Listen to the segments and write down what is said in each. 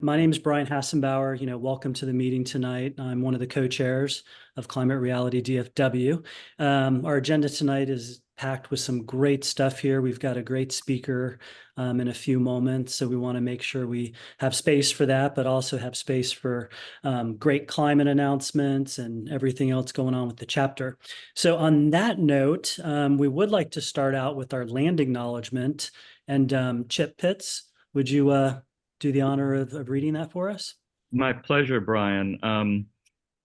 My name is Brian Hassenbauer. Welcome to the meeting tonight. I'm one of the co-chairs of Climate Reality DFW. Our agenda tonight is packed with some great stuff here. We've got a great speaker in a few moments, so we want to make sure we have space for that, but also have space for great climate announcements and everything else going on with the chapter. So on that note, we would like to start out with our land acknowledgement. And Chip Pitts, would you do the honor of reading that for us? My pleasure, Brian.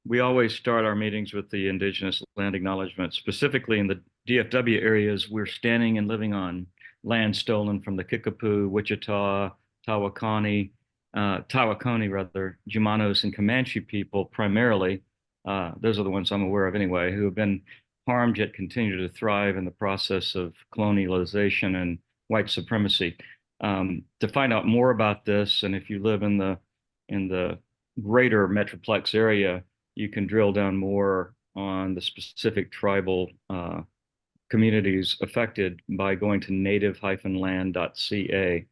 We always start our meetings with the Indigenous land acknowledgement. Specifically in the DFW areas, we're standing and living on land stolen from the Kickapoo, Wichita, Tawakoni rather, Jumanos and Comanche people primarily. Those are the ones I'm aware of anyway, who have been harmed yet continue to thrive in the process of colonialization and white supremacy. To find out more about this, and if you live in the greater Metroplex area, you can drill down more on the specific tribal communities affected by going to native-land.ca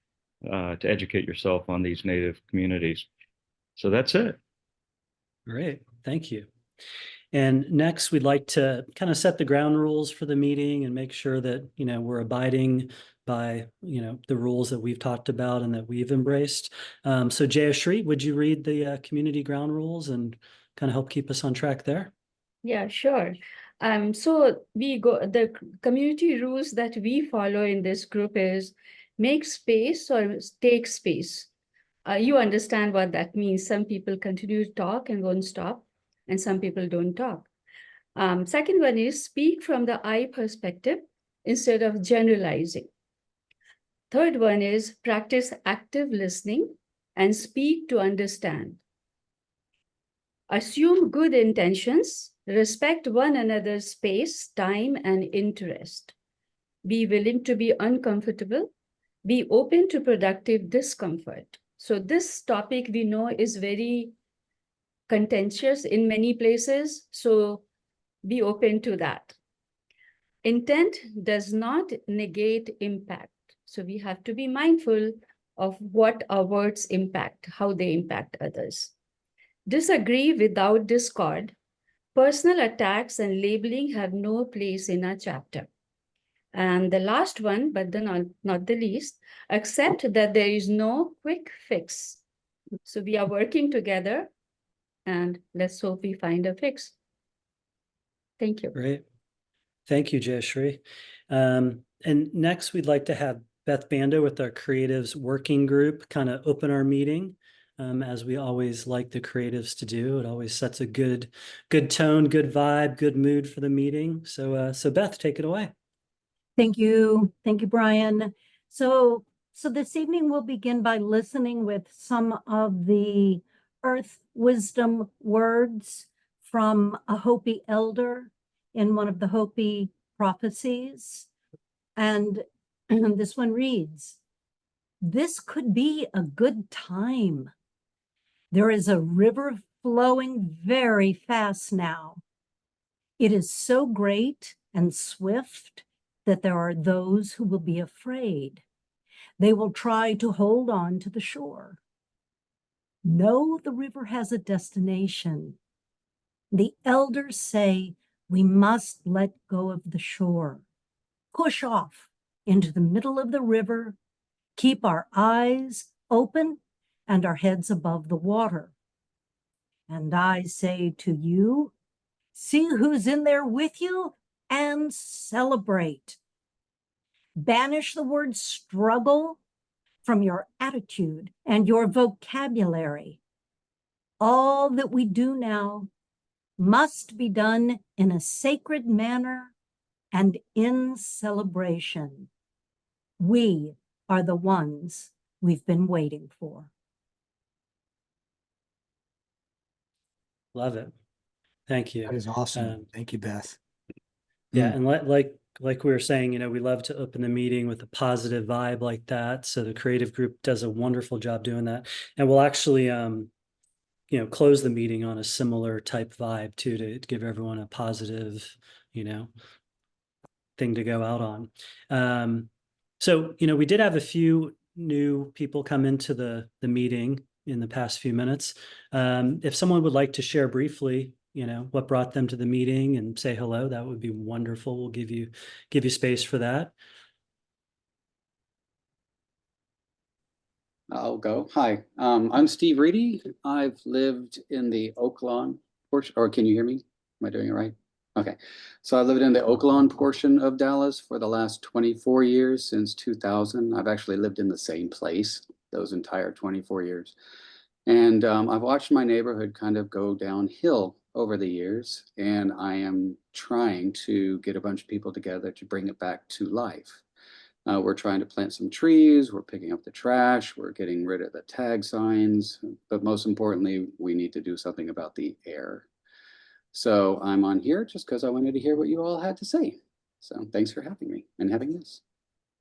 to educate yourself on these native communities. So that's it. Great, thank you. And next, we'd like to kind of set the ground rules for the meeting and make sure that, we're abiding by, the rules that we've talked about and that we've embraced. So Jayashri, would you read the community ground rules and kind of help keep us on track there? Yeah, sure. So the community rules that we follow in this group is make space or take space. You understand what that means. Some people continue to talk and won't stop, and some people don't talk. Second one is speak from the I perspective instead of generalizing. Third one is practice active listening and speak to understand. Assume good intentions, respect one another's space, time, and interest. Be willing to be uncomfortable. Be open to productive discomfort. So this topic we know is very contentious in many places, so be open to that. Intent does not negate impact. So we have to be mindful of what our words impact, how they impact others. Disagree without discord. Personal attacks and labeling have no place in our chapter. And the last one, but not the least, accept that there is no quick fix. So we are working together, and let's hope we find a fix. Thank you. Great. Thank you, Jayashri. And next, we'd like to have Beth Banda with our Creatives Working Group kind of open our meeting, as we always like the creatives to do. It always sets a good tone, good vibe, good mood for the meeting. So Beth, take it away. Thank you. Thank you, Brian. So this evening we'll begin by listening with some of the earth wisdom words from a Hopi elder in one of the Hopi prophecies. And this one reads, "This could be a good time. There is a river flowing very fast now. It is so great and swift that there are those who will be afraid. They will try to hold on to the shore. No, the river has a destination. The elders say we must let go of the shore, push off into the middle of the river, keep our eyes open and our heads above the water. And I say to you, see who's in there with you and celebrate. Banish the word struggle from your attitude and your vocabulary. All that we do now must be done in a sacred manner and in celebration. We are the ones we've been waiting for." Love it. Thank you. That is awesome. Thank you, Beth. Yeah, and like we were saying, we love to open the meeting with a positive vibe like that. So the creative group does a wonderful job doing that. And we'll actually close the meeting on a similar type vibe too, to give everyone a positive, thing to go out on. So we did have a few new people come into the meeting in the past few minutes. If someone would like to share briefly, what brought them to the meeting and say hello, that would be wonderful. We'll give you space for that. I'll go. Hi, I'm Steve Reedy. I've lived in the Oaklawn portion, or can you hear me? Am I doing it right? Okay, so I lived in the Oaklawn portion of Dallas for the last 24 years, since 2000. I've actually lived in the same place those entire 24 years. And I've watched my neighborhood kind of go downhill over the years, and I am trying to get a bunch of people together to bring it back to life. We're trying to plant some trees, we're picking up the trash, we're getting rid of the tag signs, but most importantly, we need to do something about the air. So I'm on here just because I wanted to hear what you all had to say. So thanks for having me and having this.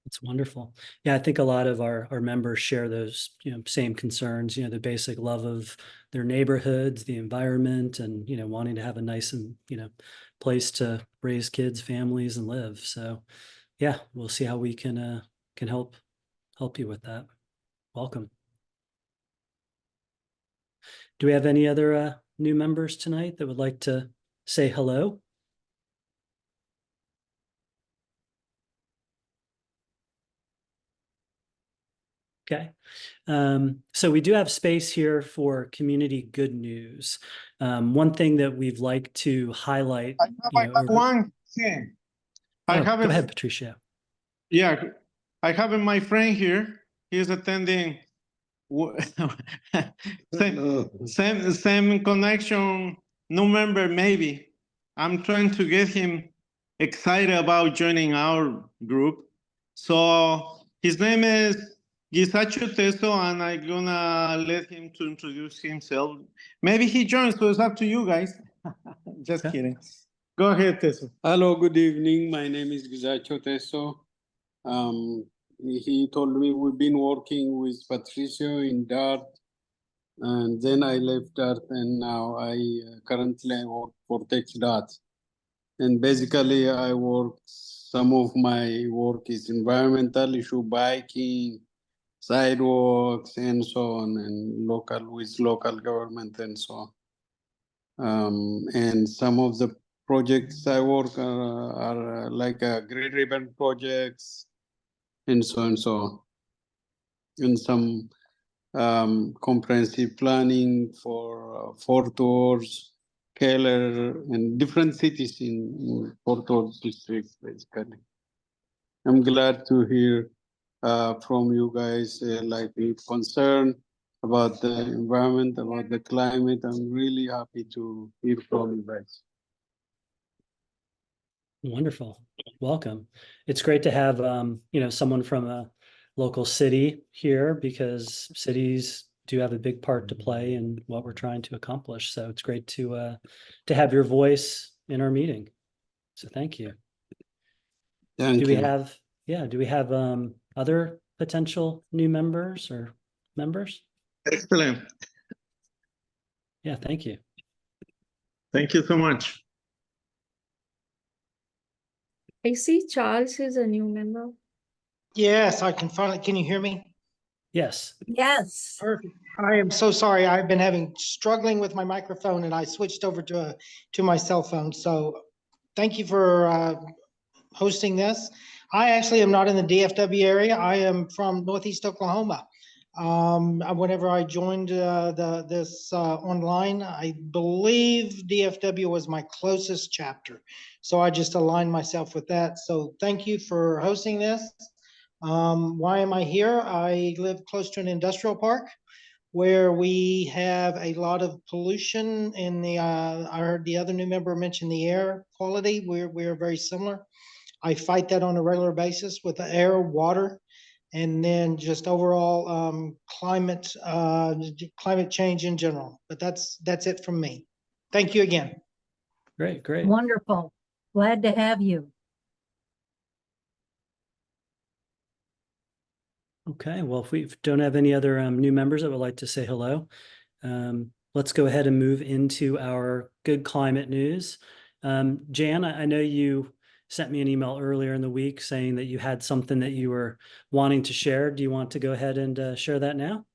It's wonderful. Yeah, I think a lot of our members share those, same concerns, the basic love of their neighborhoods, the environment, and, wanting to have a nice and, place to raise kids, families, and live. So yeah, we'll see how we can help you with that. Welcome. Do we have any other new members tonight that would like to say hello? Okay. So we do have space here for community good news. One thing that we'd like to highlight. I have one thing. Go ahead, Patricio. Yeah, I have my friend here. He's attending same connection, new member maybe. I'm trying to get him excited about joining our group. So his name is Gisacho Teso, and I'm gonna let him to introduce himself. Maybe he joins, so it's up to you guys. Just kidding. Go ahead, Teso. Hello, good evening. My name is Gisacho Teso. He told me we've been working with Patricio in Dart, and then I left Dart, and now I currently work for TexDart. And basically, some of my work is environmental issue, biking, sidewalks, and so on, and with local government and so on. And some of the projects I work are like Great Ribbon projects, and so on, and some comprehensive planning for Fort Worth, Keller, and different cities in Fort Worth district, basically. I'm glad to hear from you guys, like concern about the environment, about the climate. I'm really happy to hear from you guys. Wonderful. Welcome. It's great to have, someone from a local city here, because cities do have a big part to play in what we're trying to accomplish. So it's great to have your voice in our meeting. So thank you. Thank you. Do we have other potential new members or members? Excellent. Yeah, thank you. Thank you so much. I see Charles is a new member. Yes, I can finally, can you hear me? Yes. Yes. Perfect. I am so sorry. I've been struggling with my microphone, and I switched over to my cell phone. So thank you for hosting this. I actually am not in the DFW area. I am from Northeast Oklahoma. Whenever I joined this online, I believe DFW was my closest chapter. So I just aligned myself with that. So thank you for hosting this. Why am I here? I live close to an industrial park where we have a lot of pollution in I heard the other new member mention the air quality. We're very similar. I fight that on a regular basis with the air, water, and then just overall climate change in general. But that's it from me. Thank you again. Great. Wonderful. Glad to have you. Okay, well, if we don't have any other new members that would like to say hello, let's go ahead and move into our good climate news. Jan, I know you sent me an email earlier in the week saying that you had something that you were wanting to share. Do you want to go ahead and share that now?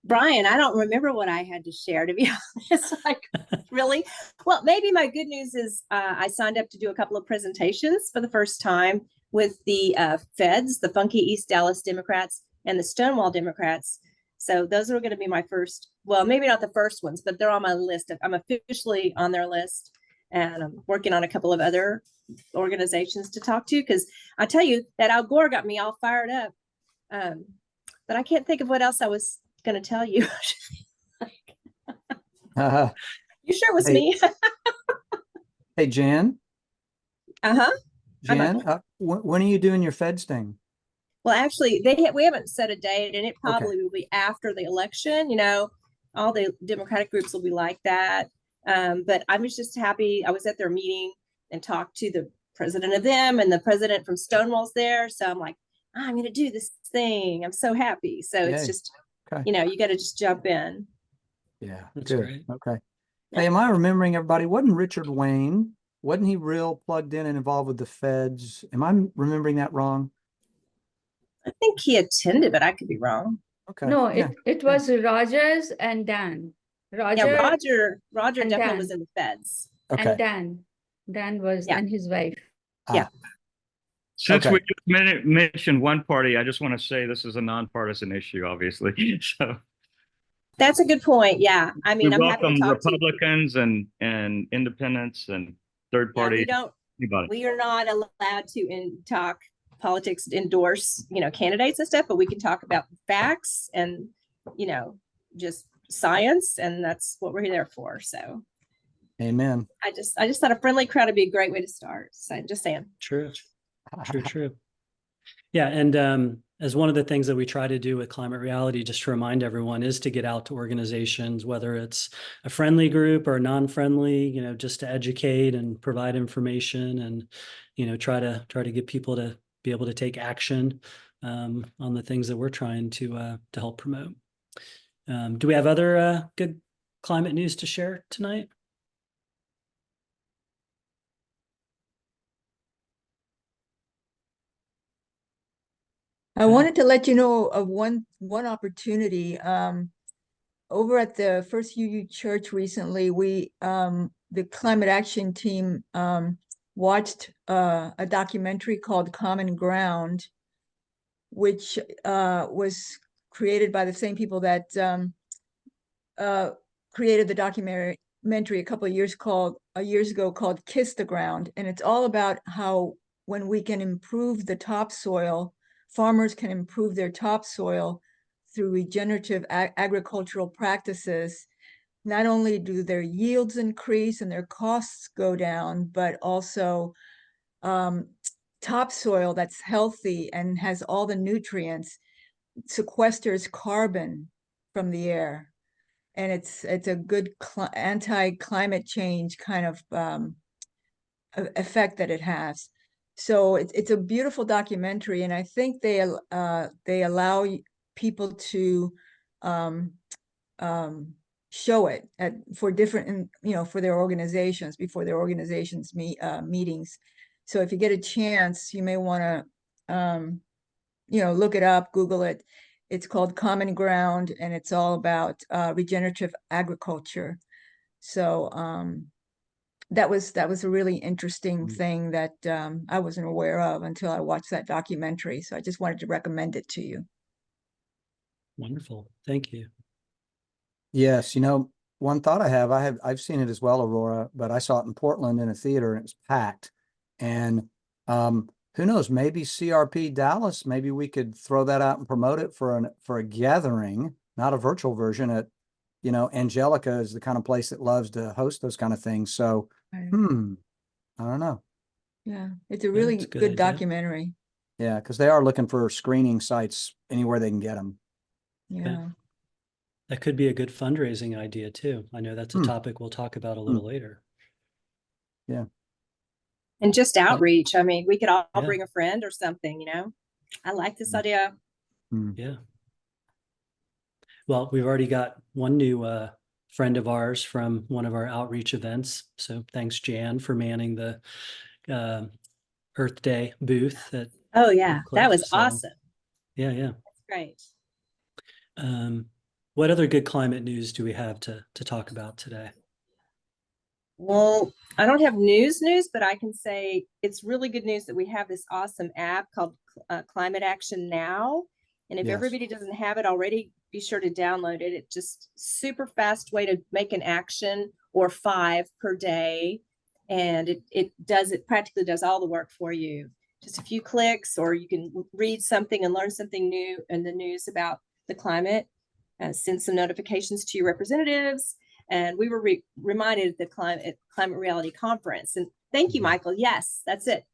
Brian, I don't remember what I had to share, to be honest. Like, really? Well, maybe my good news is I signed up to do a couple of presentations for the first time with the Feds, the Funky East Dallas Democrats and the Stonewall Democrats. So those are going to be my first, well, maybe not the first ones, but they're on my list. I'm officially on their list, and I'm working on a couple of other organizations to talk to, because I tell you that Al Gore got me all fired up. But I can't think of what else I was going to tell you. You sure it was Hey. me? Hey, Jan, Uh-huh. Jan, when are you doing your Feds thing? Well, actually, we haven't set a date, and it probably will be after the election. You know, all the Democratic groups will be like that. But I was just happy. I was at their meeting and talked to the president of them, and the president from Stonewall's there. So I'm like, I'm going to do this thing. I'm so happy. So it's Yay. just, Okay. you know, you got to just jump in. Yeah, That's good. great. Okay. Hey, am I remembering everybody? Wasn't Richard Wayne, wasn't he real plugged in and involved with the Feds? Am I remembering that wrong? I think he attended, but I could be wrong. Okay. No, yeah. it was Rogers and Dan. Roger Yeah, Roger and definitely Dan. was in the Feds. Okay. and Dan was, Yeah. and his wife. Yeah. Since Okay. we just mentioned one party, I just want to say this is a nonpartisan issue, obviously. So That's a good point. Yeah. I we mean, I'm happy welcome to talk to you. Republicans and independents and third Yeah, party, anybody. we are not allowed to talk politics, endorse, you know, candidates and stuff, but we can talk about facts and, you know, just science. And that's what we're there for. So Amen. I just thought a friendly crowd would be a great way to start. So just saying. True. True. Yeah. And as one of the things that we try to do with Climate Reality, just to remind everyone, is to get out to organizations, whether it's a friendly group or non-friendly, you know, just to educate and provide information and, you know, try to get people to be able to take action on the things that we're trying to help promote. Do we have other good climate news to share tonight? I wanted to let you know of one opportunity. Over at the First UU Church recently, we the climate action team watched a documentary called Common Ground, which was created by the same people that created the documentary a couple of years ago called Kiss the Ground. And it's all about how when we can improve the topsoil, farmers can improve their topsoil through regenerative agricultural practices. Not only do their yields increase and their costs go down, but also topsoil that's healthy and has all the nutrients sequesters carbon from the air. And it's a good anti-climate change kind of effect that it has. So it's a beautiful documentary, and I think they allow people to show it for different, you know, for their organizations before their organizations meetings. So if you get a chance, you may want to you know, look it up, Google it. It's called Common Ground, and it's all about regenerative agriculture. So that was a really interesting thing that I wasn't aware of until I watched that documentary. So I just wanted to recommend it to you. Wonderful. Thank you. Yes, you know, one thought I've seen it as well, Aurora, but I saw it in Portland in a theater and it was packed. And who knows, maybe CRP Dallas, maybe we could throw that out and promote it for a gathering, not a virtual version at, you know, Angelica is the kind of place that loves to host those kind of things. So, Right. I don't know. Yeah, it's a really it's a good good idea. documentary. Yeah, because they are looking for screening sites anywhere they can get them. Yeah. That could be a good fundraising idea too. I know that's a topic we'll talk about a little later. Yeah. And just outreach. I mean, we could all Yeah. bring a friend or something, you know. I like this idea. Yeah. Well, we've already got one new friend of ours from one of our outreach events. So thanks, Jan, for manning the Earth Day booth. Oh yeah, that Cliff, was so- awesome. Yeah. That's great. What other good climate news do we have to talk about today? Well, I don't have news, but I can say it's really good news that we have this awesome app called Climate Action Now. And if Yes. everybody doesn't have it already, be sure to download it. It's just super fast way to make an action, or 5 per day. And it practically does all the work for you. Just a few clicks, or you can read something and learn something new in the news about the climate, send some notifications to your representatives. And we were reminded at the Climate Reality Conference. And thank you, Michael. Yes, that's it.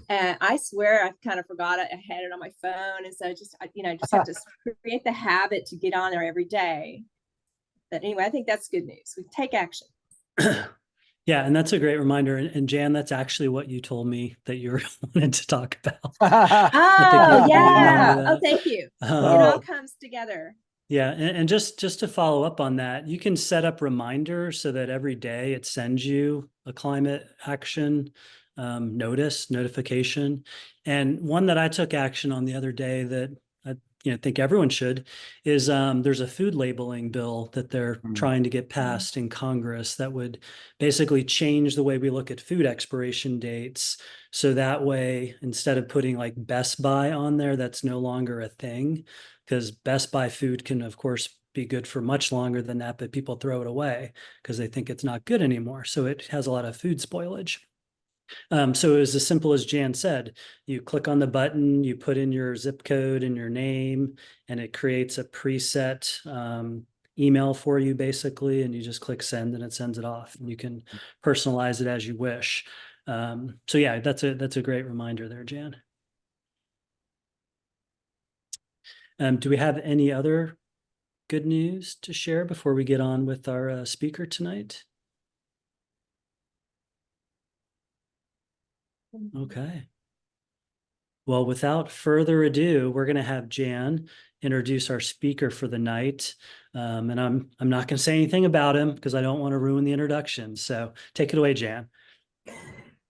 I swear I kind of forgot it. I had it on my phone. And so I just have to create the habit to get on there every day. But anyway, I think that's good news. We take action. Yeah, and that's a great reminder. And Jan, that's actually what you told me that you wanted to talk about. Oh, yeah. that. Oh, thank you. It all comes together. Yeah, and just to follow up on that, you can set up reminders so that every day it sends you a climate action notification. And one that I took action on the other day that I think everyone should is there's a food labeling bill that they're trying to get passed in Congress that would basically change the way we look at food expiration dates. So that way, instead of putting like Best Buy on there, that's no longer a thing, because Best Buy food can, of course, be good for much longer than that, but people throw it away because they think it's not good anymore. So it has a lot of food spoilage. So it was as simple as Jan said. You click on the button, you put in your zip code and your name, and it creates a preset email for you, basically, and you just click send and it sends it off. And you can personalize it as you wish. So yeah, that's a great reminder there, Jan. Do we have any other good news to share before we get on with our speaker tonight? Okay. Well, without further ado, we're going to have Jan introduce our speaker for the night. And I'm not going to say anything about him because I don't want to ruin the introduction. So take it away, Jan.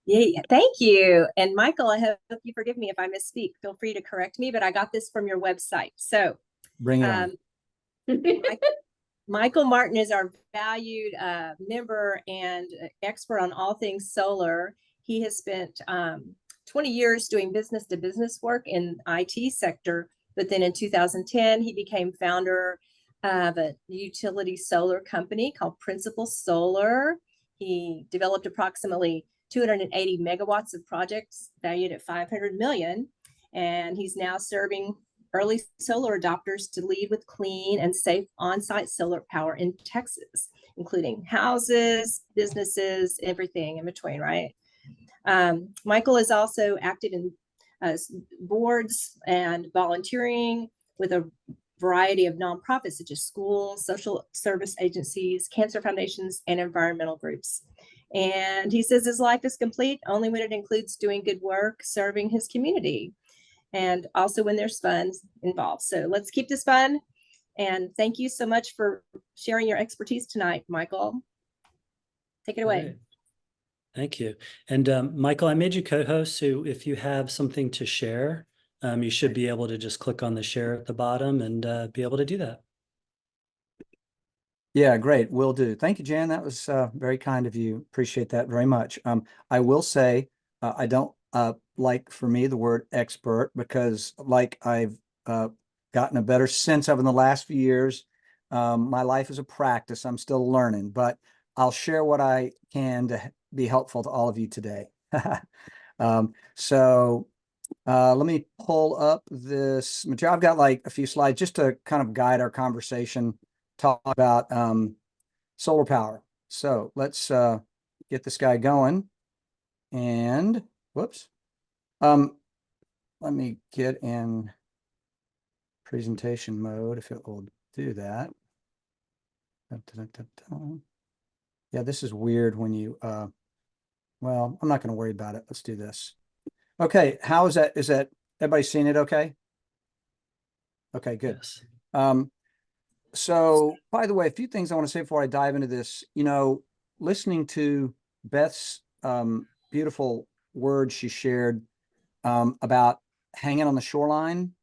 Yeah, thank you. And Michael, I hope you forgive me if I misspeak. Feel free to correct me, but I got this from your website. So Bring it on. Michael Martin is our valued member and expert on all things solar. He has spent 20 years doing business-to-business work in IT sector, but then in 2010, he became founder of a utility solar company called Principal Solar. He developed approximately 280 megawatts of projects valued at 500 million, and he's now serving early solar adopters to lead with clean and safe on-site solar power in Texas, including houses, businesses, everything in between, right? Michael has also acted in boards and volunteering with a variety of nonprofits such as schools, social service agencies, cancer foundations, and environmental groups. And he says his life is complete only when it includes doing good work, serving his community, and also when there's fun involved. So let's keep this fun. And thank you so much for sharing your expertise tonight, Michael. Take it away. Great. Thank you. And Michael, I made you co-host, so if you have something to share, you should be able to just click on the share at the bottom and be able to do that. Yeah, great. Will do. Thank you, Jan. That was very kind of you. Appreciate that very much. I will say I don't like, for me, the word expert, because like I've gotten a better sense of in the last few years, my life is a practice. I'm still learning, but I'll share what I can to be helpful to all of you today. So let me pull up this material. I've got like a few slides just to kind of guide our conversation, talk about solar power. So let's get this guy going. And whoops. Let me get in presentation mode if it will do that. Yeah, this is weird when you well, I'm not going to worry about it. Let's do this. Okay, how is that? Is that everybody seeing it okay? Okay, good. Yes. So by the way, a few things I want to say before I dive into this. Listening to Beth's beautiful words she shared about hanging on the shoreline.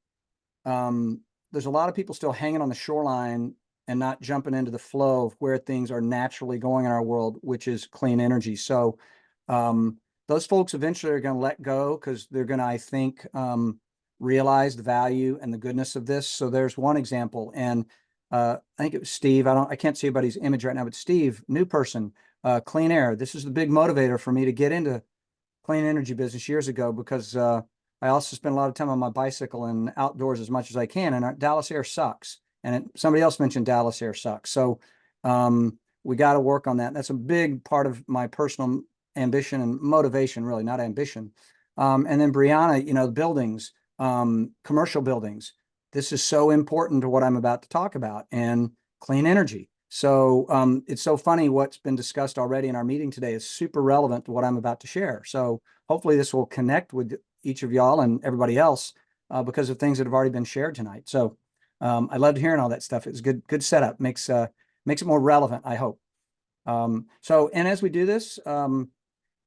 There's a lot of people still hanging on the shoreline and not jumping into the flow of where things are naturally going in our world, which is clean energy. So those folks eventually are going to let go because they're going to, I think, realize the value and the goodness of this. So there's one example. And I think it was Steve. I can't see anybody's image right now, but Steve, new person, clean air. This is the big motivator for me to get into clean energy business years ago, because I also spend a lot of time on my bicycle and outdoors as much as I can. And Dallas air sucks. And somebody else mentioned Dallas air sucks. So we got to work on that. That's a big part of my personal ambition and motivation, really, not ambition. And then Brianna, the buildings, commercial buildings. This is so important to what I'm about to talk about, and clean energy. So it's so funny what's been discussed already in our meeting today is super relevant to what I'm about to share. So hopefully this will connect with each of y'all and everybody else because of things that have already been shared tonight. So I loved hearing all that stuff. It's good setup, makes it more relevant, I hope. And as we do this, I'm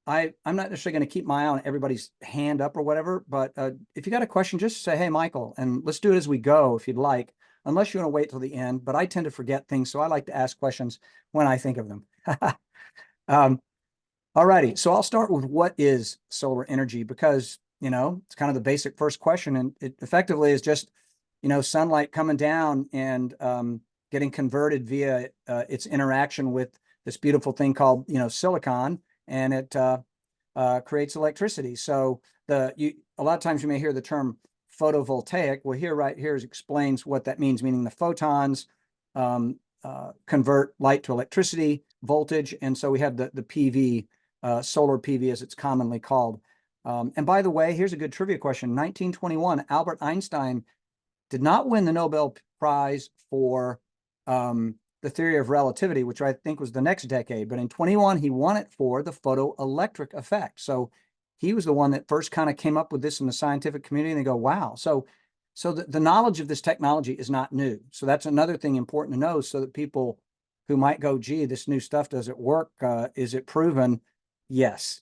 not necessarily going to keep my eye on everybody's hand up or whatever, but if you got a question, just say, hey, Michael, and let's do it as we go if you'd like, unless you want to wait till the end, but I tend to forget things. So I like to ask questions when I think of them. All righty. So I'll start with what is solar energy, because, it's kind of the basic first question. And it effectively is just, sunlight coming down and getting converted via its interaction with this beautiful thing called, silicon, and it creates electricity. So a lot of times you may hear the term photovoltaic. Well, right here explains what that means, meaning the photons convert light to electricity, voltage. And so we have the PV, solar PV as it's commonly called. And by the way, here's a good trivia question. 1921, Albert Einstein did not win the Nobel Prize for the theory of relativity, which I think was the next decade. But in 21, he won it for the photoelectric effect. So he was the one that first kind of came up with this in the scientific community, and they go, wow. So the knowledge of this technology is not new. So that's another thing important to know, so that people who might go, gee, this new stuff, does it work? Is it proven? Yes.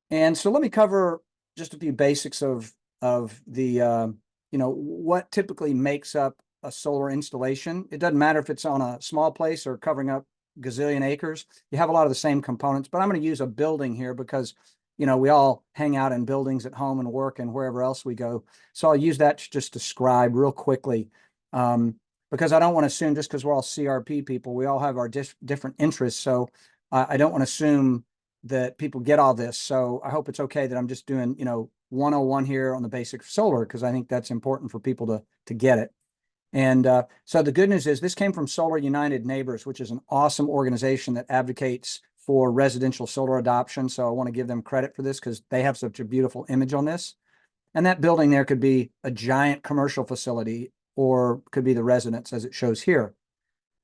And so let me cover just a few basics of the, what typically makes up a solar installation. It doesn't matter if it's on a small place or covering up gazillion acres. You have a lot of the same components, but I'm going to use a building here because, we all hang out in buildings at home and work and wherever else we go. So I'll use that to just describe real quickly, because I don't want to assume just because we're all CRP people, we all have our different interests. So I don't want to assume that people get all this. So I hope it's okay that I'm just doing, 101 here on the basic solar, because I think that's important for people to get it. And so the good news is this came from Solar United Neighbors, which is an awesome organization that advocates for residential solar adoption. So I want to give them credit for this because they have such a beautiful image on this. And that building there could be a giant commercial facility or could be the residence as it shows here.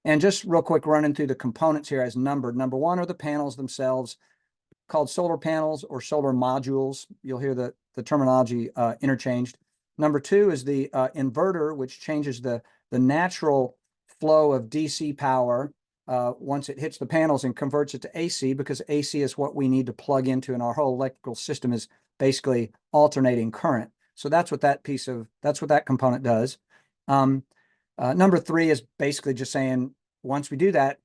And just real quick, running through the components here as numbered. Number one are the panels themselves, called solar panels or solar modules. You'll hear the terminology interchanged. Number two is the inverter, which changes the natural flow of DC power once it hits the panels and converts it to AC, because AC is what we need to plug into, and our whole electrical system is basically alternating current. So that's what that component does. Number three is basically just saying, once we do that,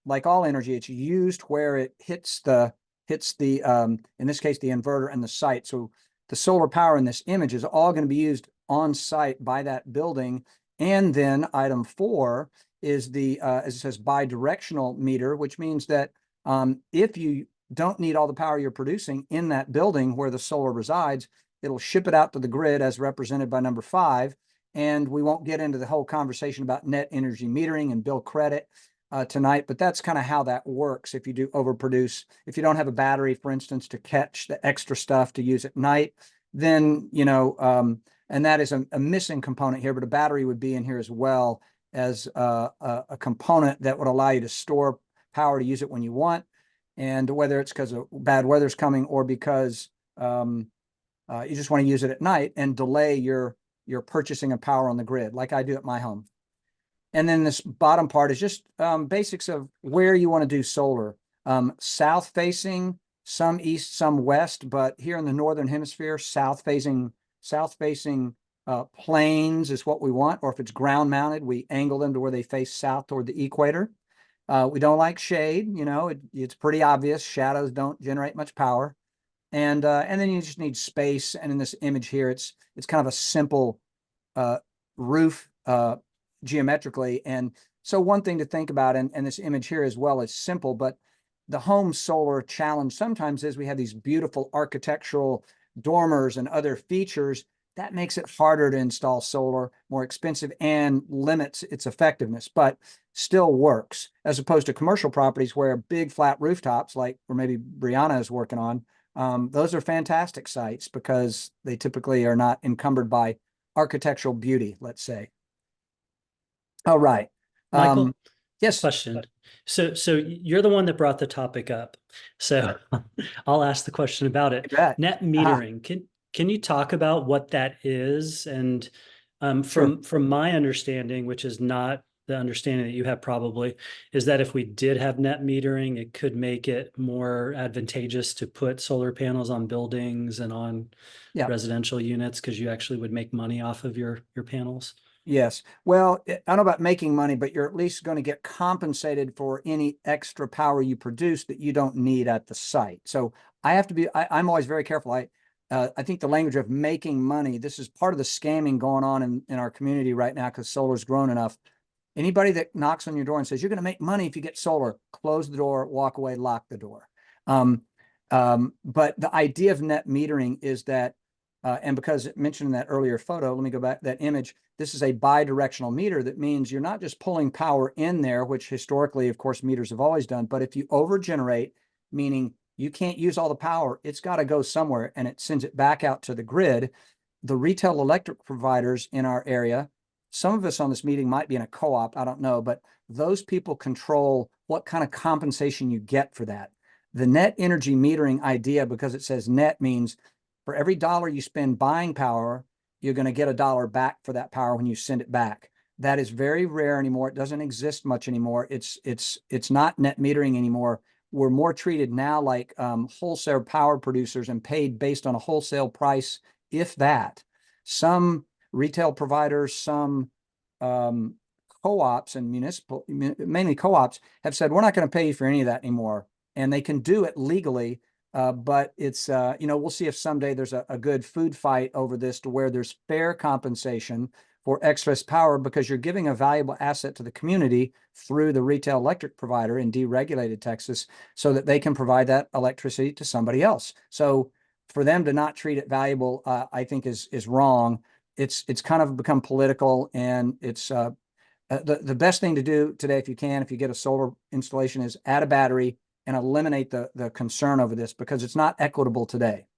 like all energy, it's used where it hits the in this case, the inverter and the site. So the solar power in this image is all going to be used on site by that building. And then item 4 is the, as it says, bidirectional meter, which means that if you don't need all the power you're producing in that building where the solar resides, it'll ship it out to the grid as represented by number 5. And we won't get into the whole conversation about net energy metering and bill credit tonight, but that's kind of how that works. If you do overproduce, if you don't have a battery, for instance, to catch the extra stuff to use at night, then, and that is a missing component here, but a battery would be in here as well as a component that would allow you to store power to use it when you want. And whether it's because of bad weather's coming or because you just want to use it at night and delay your purchasing of power on the grid, like I do at my home. And then this bottom part is just basics of where you want to do solar. South facing, some east, some west, but here in the northern hemisphere, south facing planes is what we want, or if it's ground mounted, we angle them to where they face south toward the equator. We don't like shade, you know, it's pretty obvious. Shadows don't generate much power. And then you just need space. And in this image here, it's kind of a simple roof geometrically. And so one thing to think about, and this image here as well is simple, but the home solar challenge sometimes is we have these beautiful architectural dormers and other features that makes it harder to install solar, more expensive, and limits its effectiveness, but still works, as opposed to commercial properties where big flat rooftops, like where maybe Brianna is working on, those are fantastic sites because they typically are not encumbered by architectural beauty, let's say. All right. Michael, yes. question. So you're the one that brought the topic up. So I'll ask the question about it. Net metering. Can you talk about what that is? And from my understanding, which is not the understanding that you have probably, is that if we did have net metering, it could make it more advantageous to put solar panels on buildings and on residential units because you actually would make money off of your panels. Yes. Well, I don't know about making money, but you're at least going to get compensated for any extra power you produce that you don't need at the site. So I have to be, I'm always very careful. I think the language of making money, this is part of the scamming going on in our community right now because solar's grown enough. Anybody that knocks on your door and says, you're going to make money if you get solar, close the door, walk away, lock the door. But the idea of net metering is that, and because it mentioned in that earlier photo, let me go back that image. This is a bi-directional meter. That means you're not just pulling power in there, which historically, of course, meters have always done. But if you over-generate, meaning you can't use all the power, it's got to go somewhere and it sends it back out to the grid. The retail electric providers in our area, some of us on this meeting might be in a co-op, I don't know, but those people control what kind of compensation you get for that. The net energy metering idea, because it says net, means for every dollar you spend buying power, you're going to get $1 back for that power when you send it back. That is very rare anymore. It doesn't exist much anymore. It's not net metering anymore. We're more treated now like wholesale power producers and paid based on a wholesale price, if that. Some retail providers, some co-ops and municipal, mainly co-ops, have said, we're not going to pay you for any of that anymore. And they can do it legally. But it's, you know, we'll see if someday there's a good food fight over this to where there's fair compensation for excess power because you're giving a valuable asset to the community through the retail electric provider in deregulated Texas so that they can provide that electricity to somebody else. So for them to not treat it valuable, I think is wrong. It's kind of become political, and it's the best thing to do today, if you get a solar installation, is add a battery and eliminate the concern over this because it's not equitable today.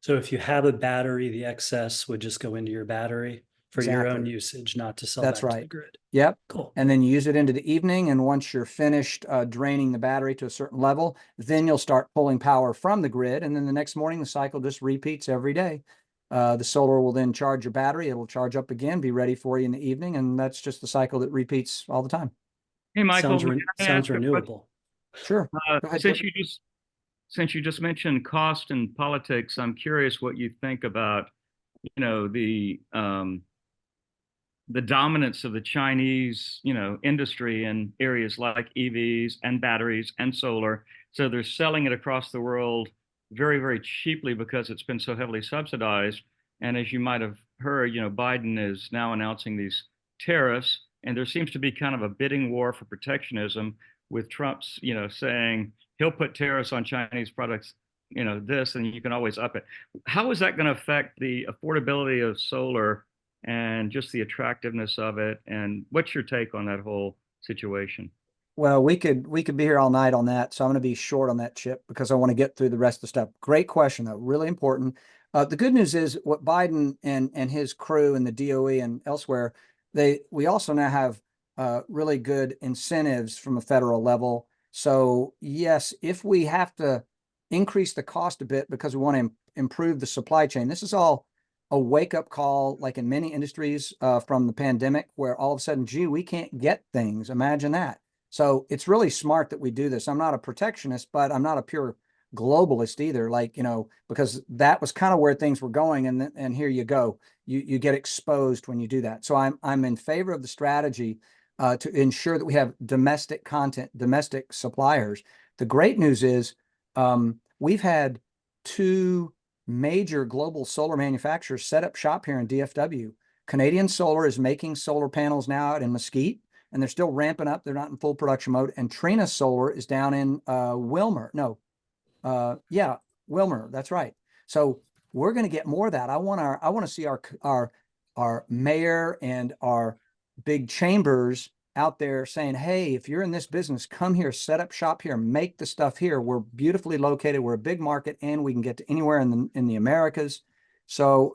So if you have a battery, the excess would just go into your battery for your own usage, not to sell That's back right. to the grid. Yep. Cool. And then you use it into the evening. And once you're finished draining the battery to a certain level, then you'll start pulling power from the grid. And then the next morning, the cycle just repeats every day. The solar will then charge your battery. It'll charge up again, be ready for you in the evening. And that's just the cycle that repeats all the time. Hey, Michael, sounds renewable. Sure. Since you just mentioned cost and politics, I'm curious what you think about, you know, the dominance of the Chinese, you know, industry in areas like EVs and batteries and solar. So they're selling it across the world very, very cheaply because it's been so heavily subsidized. And as you might have heard, you know, Biden is now announcing these tariffs, and there seems to be kind of a bidding war for protectionism with Trump's, you know, saying he'll put tariffs on Chinese products, you know, this, and you can always up it. How is that going to affect the affordability of solar and just the attractiveness of it? And what's your take on that whole situation? Well, we could be here all night on that. So I'm going to be short on that, Chip, because I want to get through the rest of the stuff. Great question, though. Really important. The good news is what Biden and his crew and the DOE and elsewhere, we also now have really good incentives from a federal level. So yes, if we have to increase the cost a bit because we want to improve the supply chain, this is all a wake-up call, like in many industries from the pandemic, where all of a sudden, gee, we can't get things. Imagine that. So it's really smart that we do this. I'm not a protectionist, but I'm not a pure globalist either, like, because that was kind of where things were going. And here you go. You get exposed when you do that. So I'm in favor of the strategy to ensure that we have domestic content, domestic suppliers. The great news is we've had 2 major global solar manufacturers set up shop here in DFW. Canadian Solar is making solar panels now out in Mesquite, and they're still ramping up. They're not in full production mode. And Trina Solar is down in Wilmer. Wilmer. That's right. So we're going to get more of that. I want to see our mayor and our big chambers out there saying, hey, if you're in this business, come here, set up shop here, make the stuff here. We're beautifully located. We're a big market, and we can get to anywhere in the Americas. So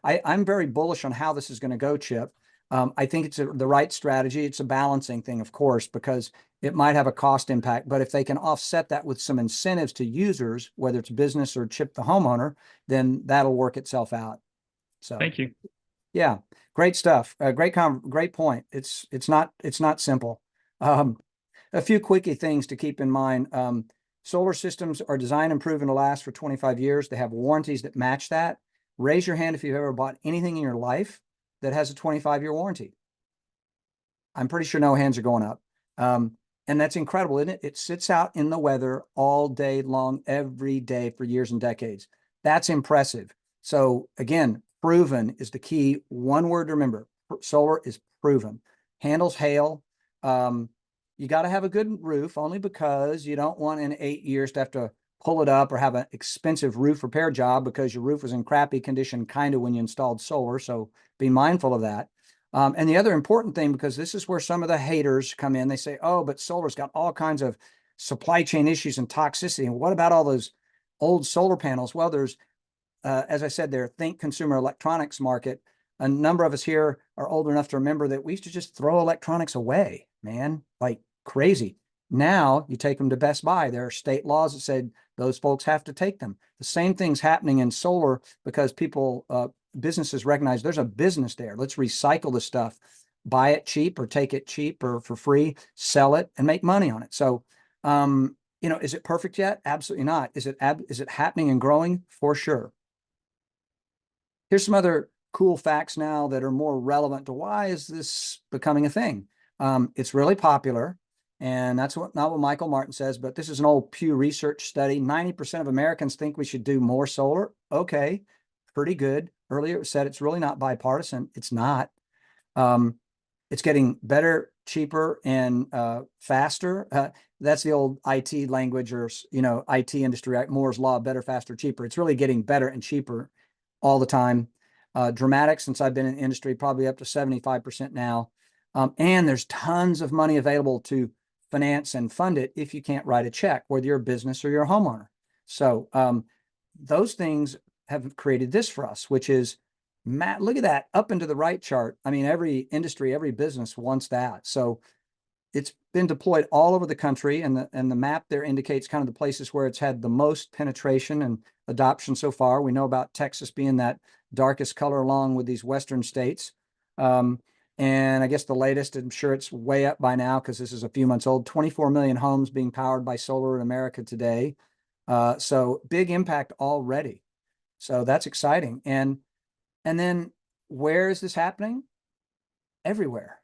I'm very bullish on how this is going to go, Chip. I think it's the right strategy. It's a balancing thing, of course, because it might have a cost impact, but if they can offset that with some incentives to users, whether it's business or Chip the homeowner, then that'll work itself out. So Thank you. yeah, great stuff. Great point. It's not simple. A few quickie things to keep in mind. Solar systems are designed and proven to last for 25 years. They have warranties that match that. Raise your hand if you've ever bought anything in your life that has a 25-year warranty. I'm pretty sure no hands are going up. And that's incredible, isn't it? It sits out in the weather all day long, every day for years and decades. That's impressive. So again, proven is the key. One word to remember: solar is proven. Handles hail. You got to have a good roof, only because you don't want in 8 years to have to pull it up or have an expensive roof repair job because your roof was in crappy condition kind of when you installed solar. So be mindful of that. And the other important thing, because this is where some of the haters come in, they say, oh, but solar's got all kinds of supply chain issues and toxicity. And what about all those old solar panels? Well, there's, as I said, think consumer electronics market. A number of us here are old enough to remember that we used to just throw electronics away, man, like crazy. Now you take them to Best Buy. There are state laws that said those folks have to take them. The same thing's happening in solar because businesses recognize there's a business there. Let's recycle the stuff, buy it cheap or take it cheap or for free, sell it and make money on it. So, is it perfect yet? Absolutely not. Is it happening and growing? For sure. Here's some other cool facts now that are more relevant to why is this becoming a thing. It's really popular. And that's not what Michael Martin says, but this is an old Pew Research study. 90% of Americans think we should do more solar. Okay, pretty good. Earlier it said it's really not bipartisan. It's not. It's getting better, cheaper, and faster. That's the old IT language, or IT industry, right? Moore's law: better, faster, cheaper. It's really getting better and cheaper all the time. Dramatic since I've been in the industry, probably up to 75% now. And there's tons of money available to finance and fund it if you can't write a check, whether you're a business or you're a homeowner. So those things have created this for us, which is, Matt, look at that up into the right chart. I mean, every industry, every business wants that. So it's been deployed all over the country, and the map there indicates kind of the places where it's had the most penetration and adoption so far. We know about Texas being that darkest color along with these Western states. And I guess the latest, I'm sure it's way up by now because this is a few months old, 24 million homes being powered by solar in America today. So big impact already. So that's exciting. And then where is this happening? Everywhere.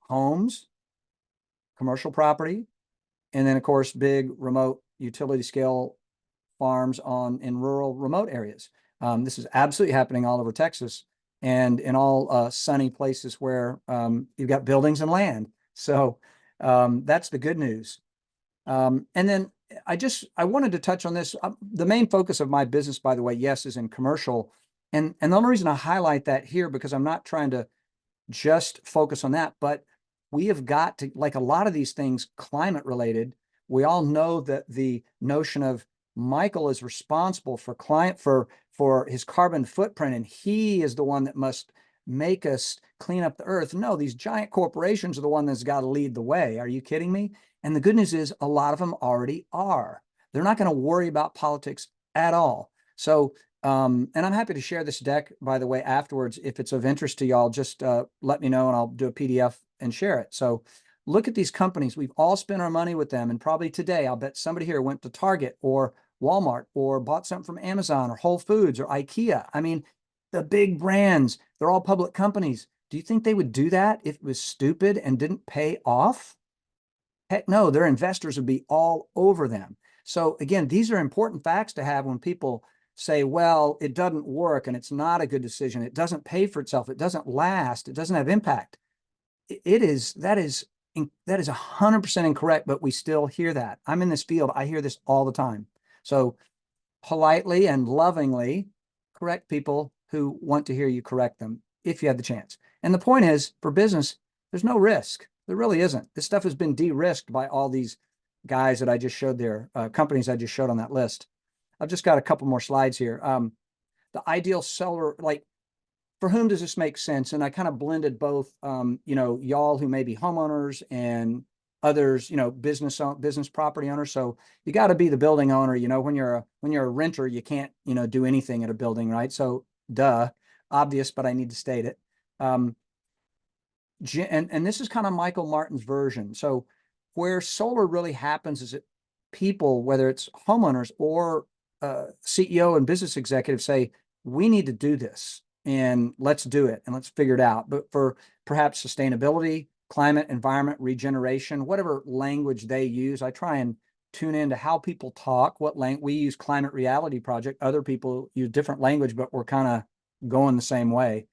Homes, commercial property, and then of course, big remote utility scale farms in rural remote areas. This is absolutely happening all over Texas and in all sunny places where you've got buildings and land. So that's the good news. And then I wanted to touch on this. The main focus of my business, by the way, yes, is in commercial. And the only reason I highlight that here, because I'm not trying to just focus on that, but we have got to, like a lot of these things, climate related. We all know that the notion of Michael is responsible for his carbon footprint, and he is the one that must make us clean up the earth. No, these giant corporations are the one that's got to lead the way. Are you kidding me? And the good news is a lot of them already are. They're not going to worry about politics at all. So, and I'm happy to share this deck, by the way, afterwards. If it's of interest to y'all, just let me know and I'll do a PDF and share it. So look at these companies. We've all spent our money with them. And probably today, I'll bet somebody here went to Target or Walmart or bought something from Amazon or Whole Foods or IKEA. I mean, the big brands, they're all public companies. Do you think they would do that if it was stupid and didn't pay off? Heck no, their investors would be all over them. So again, these are important facts to have when people say, well, it doesn't work and it's not a good decision. It doesn't pay for itself. It doesn't last. It doesn't have impact. That is 100% incorrect, but we still hear that. I'm in this field. I hear this all the time. So politely and lovingly correct people who want to hear you correct them if you have the chance. And the point is, for business, there's no risk. There really isn't. This stuff has been de-risked by all these guys that I just showed there, companies I just showed on that list. I've just got a couple more slides here. The ideal seller, like, for whom does this make sense? And I kind of blended both, y'all who may be homeowners and others, business property owners. So you got to be the building owner. When you're a renter, you can't, do anything at a building, right? So obvious, but I need to state it. And this is kind of Michael Martin's version. So where solar really happens is that people, whether it's homeowners or CEO and business executives, say, we need to do this and let's do it and let's figure it out. But for perhaps sustainability, climate, environment, regeneration, whatever language they use, I try and tune into how people talk, what language. We use Climate Reality Project. Other people use different language, but we're kind of going the same way.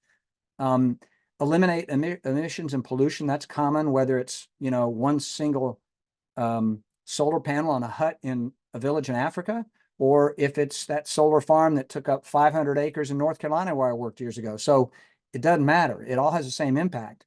Eliminate emissions and pollution. That's common, whether it's, one single solar panel on a hut in a village in Africa, or if it's that solar farm that took up 500 acres in North Carolina where I worked years ago. So it doesn't matter. It all has the same impact.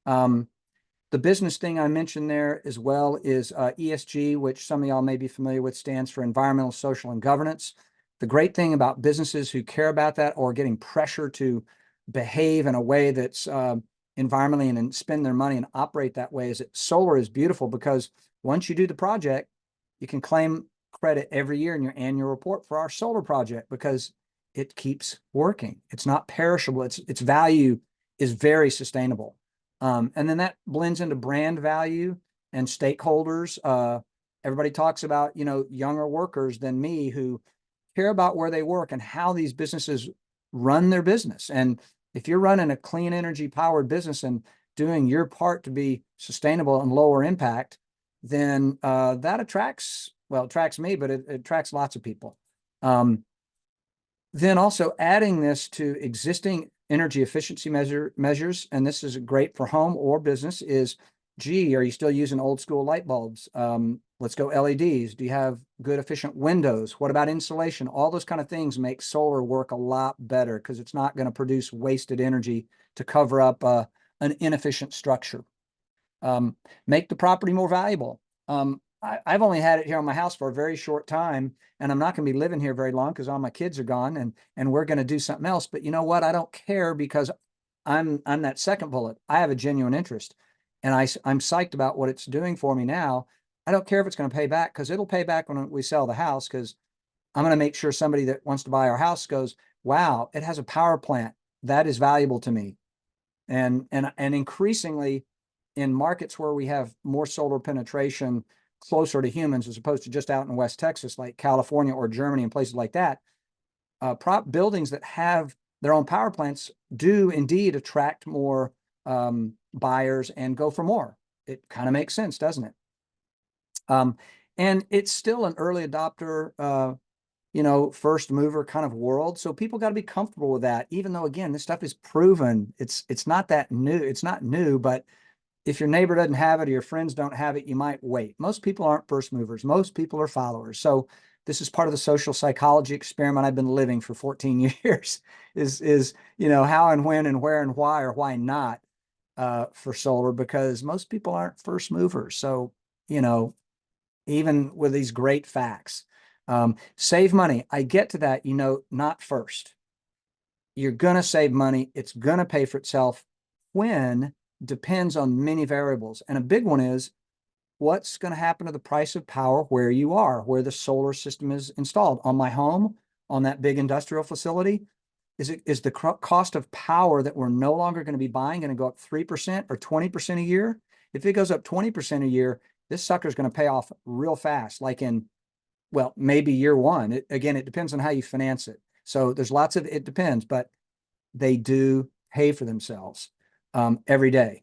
The business thing I mentioned there as well is ESG, which some of y'all may be familiar with, stands for environmental, social, and governance. The great thing about businesses who care about that or getting pressure to behave in a way that's environmentally and spend their money and operate that way is that solar is beautiful, because once you do the project, you can claim credit every year in your annual report for our solar project because it keeps working. It's not perishable. Its value is very sustainable. And then that blends into brand value and stakeholders. Everybody talks about, younger workers than me who care about where they work and how these businesses run their business. And if you're running a clean energy powered business and doing your part to be sustainable and lower impact, then that attracts me, but it attracts lots of people. Then also adding this to existing energy efficiency measures, and this is great for home or business, is, gee, are you still using old school light bulbs? Let's go LEDs. Do you have good efficient windows? What about insulation? All those kind of things make solar work a lot better because it's not going to produce wasted energy to cover up an inefficient structure. Make the property more valuable. I've only had it here on my house for a very short time, and I'm not going to be living here very long because all my kids are gone and we're going to do something else. But you know what? I don't care because I'm that second bullet. I have a genuine interest, and I'm psyched about what it's doing for me now. I don't care if it's going to pay back, because it'll pay back when we sell the house, because I'm going to make sure somebody that wants to buy our house goes, wow, it has a power plant. That is valuable to me. And increasingly in markets where we have more solar penetration closer to humans, as opposed to just out in West Texas, like California or Germany and places like that, buildings that have their own power plants do indeed attract more buyers and go for more. It kind of makes sense, doesn't it? And it's still an early adopter, first mover kind of world. So people got to be comfortable with that, even though, again, this stuff is proven. It's not that new. It's not new, but if your neighbor doesn't have it or your friends don't have it, you might wait. Most people aren't first movers. Most people are followers. So this is part of the social psychology experiment I've been living for 14 years is how and when and where and why or why not for solar, because most people aren't first movers. So, even with these great facts, save money. I get to that, not first. You're going to save money. It's going to pay for itself when depends on many variables. And a big one is what's going to happen to the price of power where you are, where the solar system is installed. On my home, on that big industrial facility, is the cost of power that we're no longer going to be buying going to go up 3% or 20% a year? If it goes up 20% a year, this sucker is going to pay off real fast, like in well, maybe year one. Again, it depends on how you finance it. So there's lots of, it depends, but they do pay for themselves every day.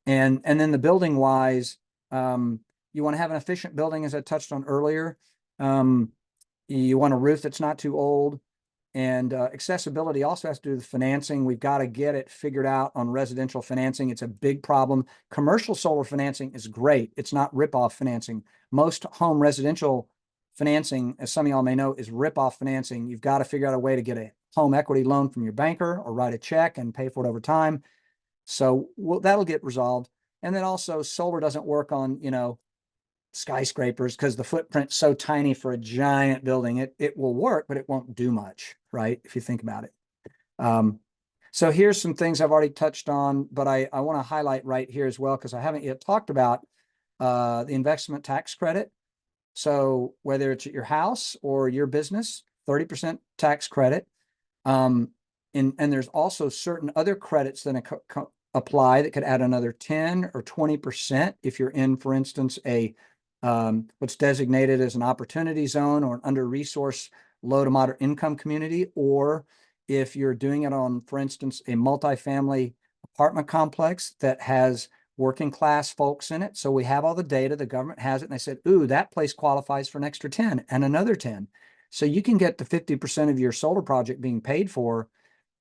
And then the building wise, you want to have an efficient building, as I touched on earlier. You want a roof that's not too old. And accessibility also has to do with financing. We've got to get it figured out on residential financing. It's a big problem. Commercial solar financing is great. It's not rip-off financing. Most home residential financing, as some of y'all may know, is rip-off financing. You've got to figure out a way to get a home equity loan from your banker or write a check and pay for it over time. So that'll get resolved. And then also solar doesn't work on, you know, skyscrapers because the footprint's so tiny for a giant building. It will work, but it won't do much, right? If you think about it. So here's some things I've already touched on, but I want to highlight right here as well, because I haven't yet talked about the investment tax credit. So whether it's at your house or your business, 30% tax credit. And there's also certain other credits that apply that could add another 10 or 20% if you're in, for instance, a what's designated as an opportunity zone or an under-resourced low to moderate income community, or if you're doing it on, for instance, a multifamily apartment complex that has working class folks in it. So we have all the data, the government has it, and they said, ooh, that place qualifies for an extra 10 and another 10. So you can get to 50% of your solar project being paid for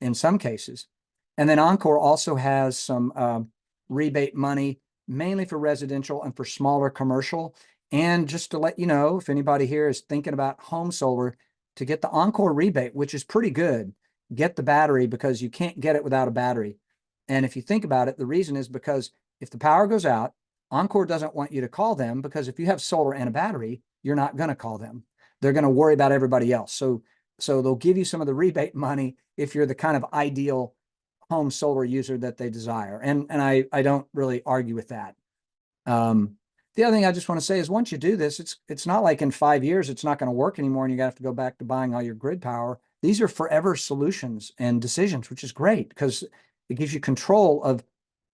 in some cases. And then Encore also has some rebate money, mainly for residential and for smaller commercial. And just to let you know, if anybody here is thinking about home solar, to get the Encore rebate, which is pretty good, get the battery, because you can't get it without a battery. And if you think about it, the reason is because if the power goes out, Encore doesn't want you to call them, because if you have solar and a battery, you're not going to call them. They're going to worry about everybody else. So they'll give you some of the rebate money if you're the kind of ideal home solar user that they desire. And I don't really argue with that. The other thing I just want to say is once you do this, it's not like in 5 years, it's not going to work anymore and you have to go back to buying all your grid power. These are forever solutions and decisions, which is great because it gives you control of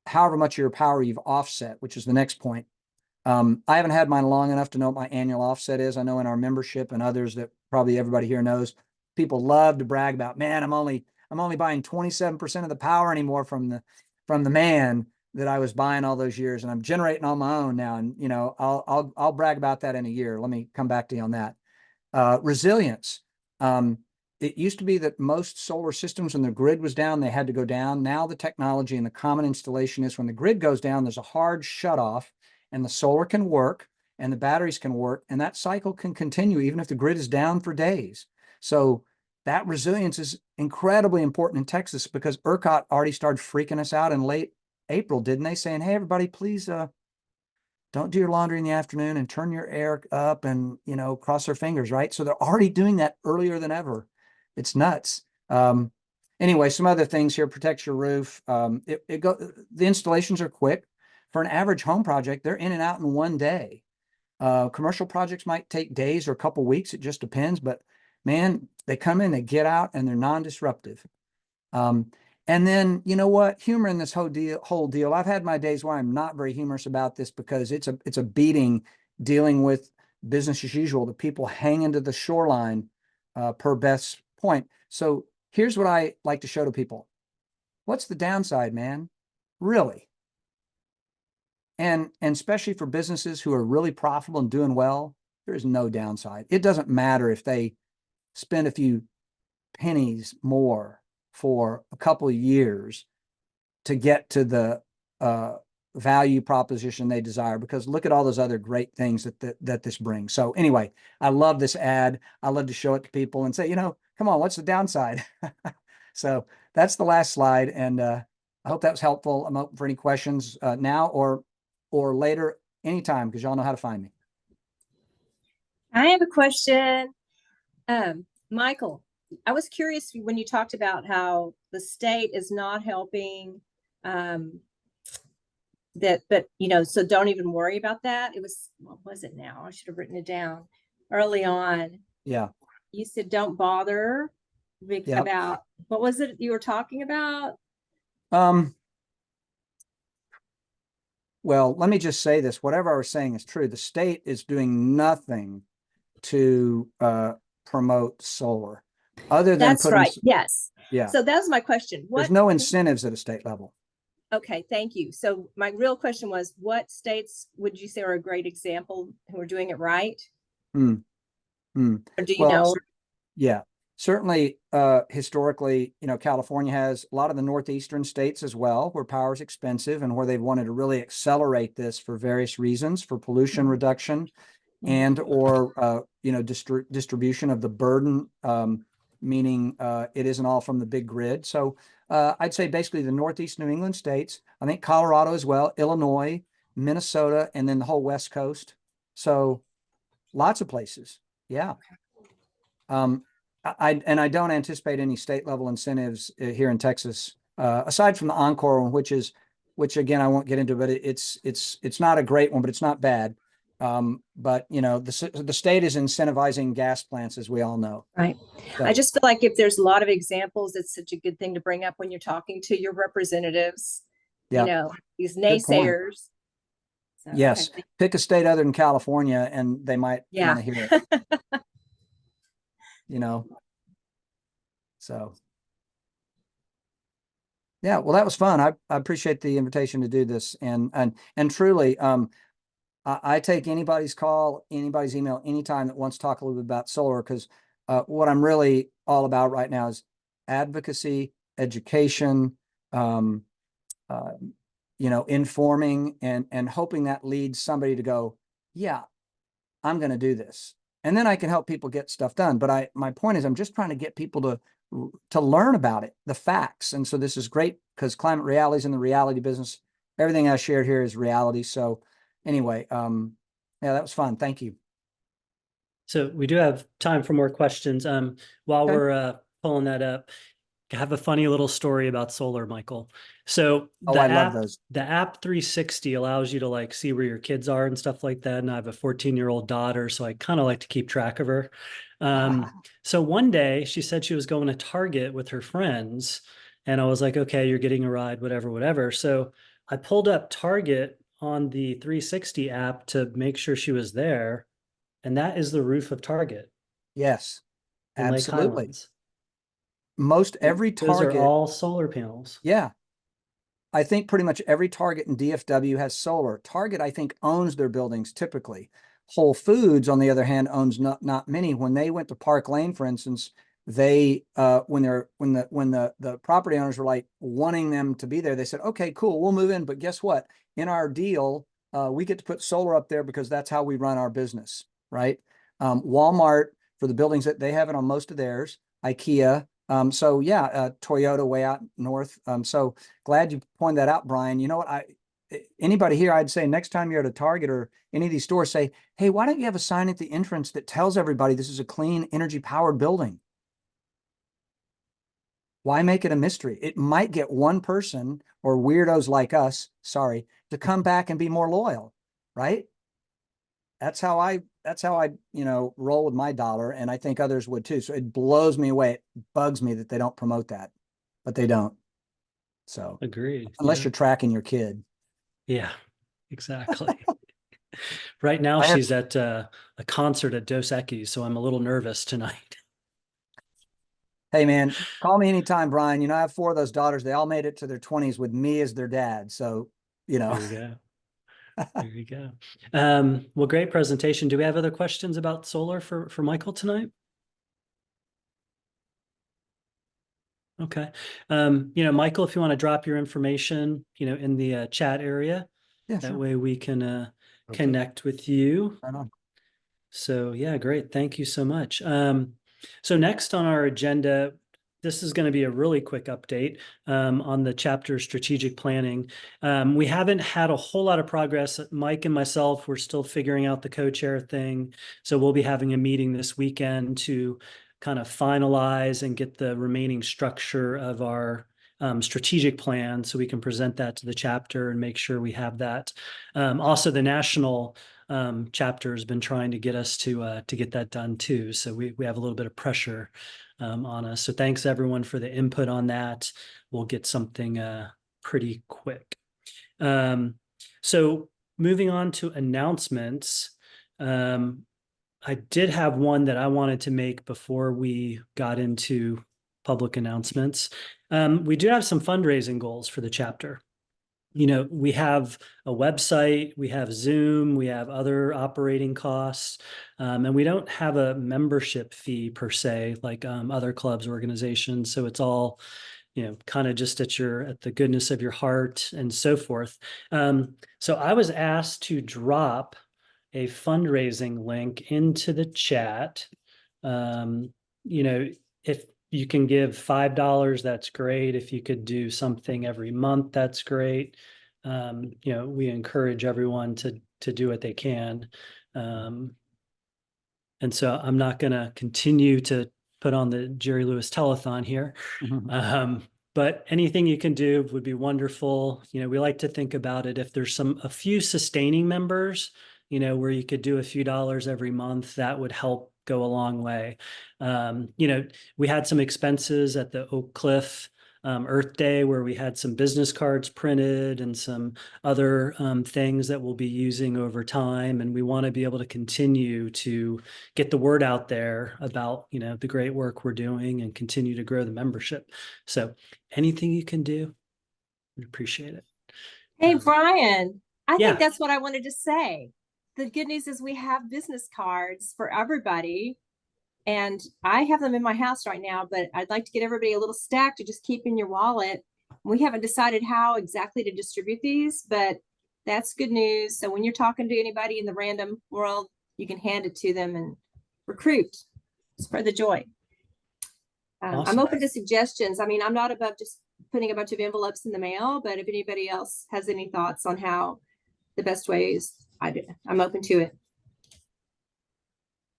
however much of your power you've offset, which is the next point. I haven't had mine long enough to know what my annual offset is. I know in our membership and others that probably everybody here knows, people love to brag about, man, I'm only buying 27% of the power anymore from the man that I was buying all those years, and I'm generating on my own now. And, you know, I'll brag about that in a year. Let me come back to you on that. Resilience. It used to be that most solar systems, when the grid was down, they had to go down. Now the technology and the common installation is when the grid goes down, there's a hard shut off and the solar can work and the batteries can work, and that cycle can continue even if the grid is down for days. So that resilience is incredibly important in Texas, because ERCOT already started freaking us out in late April, didn't they? Saying, hey, everybody, please don't do your laundry in the afternoon and turn your air up and, you know, cross their fingers, right? So they're already doing that earlier than ever. It's nuts. Anyway, some other things here: protects your roof. The installations are quick. For an average home project, they're in and out in one day. Commercial projects might take days or a couple weeks. It just depends. But man, they come in, they get out, and they're non-disruptive. And then, you know what? Humor in this whole deal. I've had my days where I'm not very humorous about this, because it's a beating dealing with business as usual. The people hang into the shoreline, per Beth's point. So here's what I like to show to people. What's the downside, man? Really? And especially for businesses who are really profitable and doing well, there is no downside. It doesn't matter if they spend a few pennies more for a couple of years to get to the value proposition they desire, because look at all those other great things that this brings. So anyway, I love this ad. I love to show it to people and say, you know, come on, what's the downside? So that's the last slide. And I hope that was helpful. I'm open for any questions now or later, anytime, because y'all know how to find me. I have a question. Michael, I was curious when you talked about how the state is not helping but you know, so don't even worry about that. It was, what was it now? I should have written it down early on. Yeah. You said don't bother Yep. about, what was it you were talking about? Well, let me just say this. Whatever I was saying is true. The state is doing nothing to promote solar? Other than That's putting, right. Yes. yeah, So that was my question. there's What? no incentives at a state level. Okay, thank you. So my real question was, what states would you say are a great example who are doing it right? Hmm. Hmm. Or do you Well, know? Yeah, certainly, historically, California has a lot of the northeastern states as well, where power is expensive and where they've wanted to really accelerate this for various reasons, for pollution reduction and or distribution of the burden, meaning it isn't all from the big grid. So I'd say basically the Northeast New England states, I think Colorado as well, Illinois, Minnesota, and then the whole West Coast. So lots of places. Yeah. I don't anticipate any state level incentives here in Texas, aside from the Encore one, which again, I won't get into, but it's not a great one, but it's not bad. But the state is incentivizing gas plants, as we all know. Right. So, I just feel like if there's a lot of examples, it's such a good thing to bring up when you're talking to your representatives, yeah, these point. naysayers. So, yes, okay. pick a state other than California and they might Yeah. want to hear it. So. Yeah, well, that was fun. I appreciate the invitation to do this, and truly, I take anybody's call, anybody's email, anytime that wants to talk a little bit about solar, because what I'm really all about right now is advocacy, education, informing, and hoping that leads somebody to go, yeah, I'm going to do this, and then I can help people get stuff done. But my point is, I'm just trying to get people to learn about it, the facts. And so this is great because Climate Reality is in the reality business. Everything I shared here is reality. So anyway, yeah, that was fun. Thank you. So we do have time for more questions. While Okay. we're pulling that up, I have a funny little story about solar, Michael. So I love those. The app 360 allows you to like see where your kids are and stuff like that. And I have a 14-year-old daughter, so I kind of like to keep track of her. So one day she said she was going to Target with her friends, and I was like, okay, you're getting a ride, whatever. So I pulled up Target on the 360 app to make sure she was there, and that is the roof of Target Yes, in Lake absolutely. Highlands. Most every Those are Target, all solar panels. yeah. I think pretty much every Target in DFW has solar. Target, I think, owns their buildings typically. Whole Foods, on the other hand, owns not many. When they went to Park Lane, for instance, they when the property owners were like wanting them to be there, they said, okay, cool, we'll move in. But guess what? In our deal, we get to put solar up there because that's how we run our business, right? Walmart, for the buildings that they have it on most of theirs, IKEA. So yeah, Toyota way out north. So glad you pointed that out, Brian. You know what? Anybody here, I'd say next time you're at a Target or any of these stores, say, hey, why don't you have a sign at the entrance that tells everybody this is a clean, energy powered building? Why make it a mystery? It might get one person or weirdos like us, sorry, to come back and be more loyal, right? That's how I roll with my dollar, and I think others would too. So it blows me away. It bugs me that they don't promote that, but they don't. So Agreed. unless Yeah. you're tracking your kid. Yeah, exactly. Right now she's at a concert at Dos Equis, so I'm a little nervous tonight. Hey man, call me anytime, Brian. I have 4 of those daughters. They all made it to their 20s with me as their dad. So, There you go. There you go. Well, great presentation. Do we have other questions about solar for Michael tonight? Okay. Michael, if you want to drop your information, in the chat area, yeah, that sure. way we can connect with you. Right on. So yeah, great. Thank you so much. So next on our agenda, this is going to be a really quick update on the chapter strategic planning. We haven't had a whole lot of progress. Mike and myself, we're still figuring out the co-chair thing. So we'll be having a meeting this weekend to kind of finalize and get the remaining structure of our strategic plan so we can present that to the chapter and make sure we have that. Also, the national chapter has been trying to get us to get that done too. So we have a little bit of pressure on us. So thanks everyone for the input on that. We'll get something pretty quick. So moving on to announcements. I did have one that I wanted to make before we got into public announcements. We do have some fundraising goals for the chapter. You know, we have a website, we have Zoom, we have other operating costs, and we don't have a membership fee per se, like other clubs, organizations. So it's all, you know, kind of just at the goodness of your heart and so forth. So I was asked to drop a fundraising link into the chat. You know, if you can give $5, that's great. If you could do something every month, that's great. You know, we encourage everyone to do what they can. And so I'm not going to continue to put on the Jerry Lewis telethon here. But anything you can do would be wonderful. You know, we like to think about it if there's a few sustaining members, you know, where you could do a few dollars every month, that would help go a long way. You know, we had some expenses at the Oak Cliff Earth Day where we had some business cards printed and some other things that we'll be using over time. And we want to be able to continue to get the word out there about, you know, the great work we're doing and continue to grow the membership. So anything you can do, we appreciate it. Hey, Brian, I yeah. think that's what I wanted to say. The good news is we have business cards for everybody. And I have them in my house right now, but I'd like to get everybody a little stack to just keep in your wallet. We haven't decided how exactly to distribute these, but that's good news. So when you're talking to anybody in the random world, you can hand it to them and recruit, spread the joy. I'm Awesome. open to suggestions. I mean, I'm not above just putting a bunch of envelopes in the mail, but if anybody else has any thoughts on how the best way is, I'm open to it.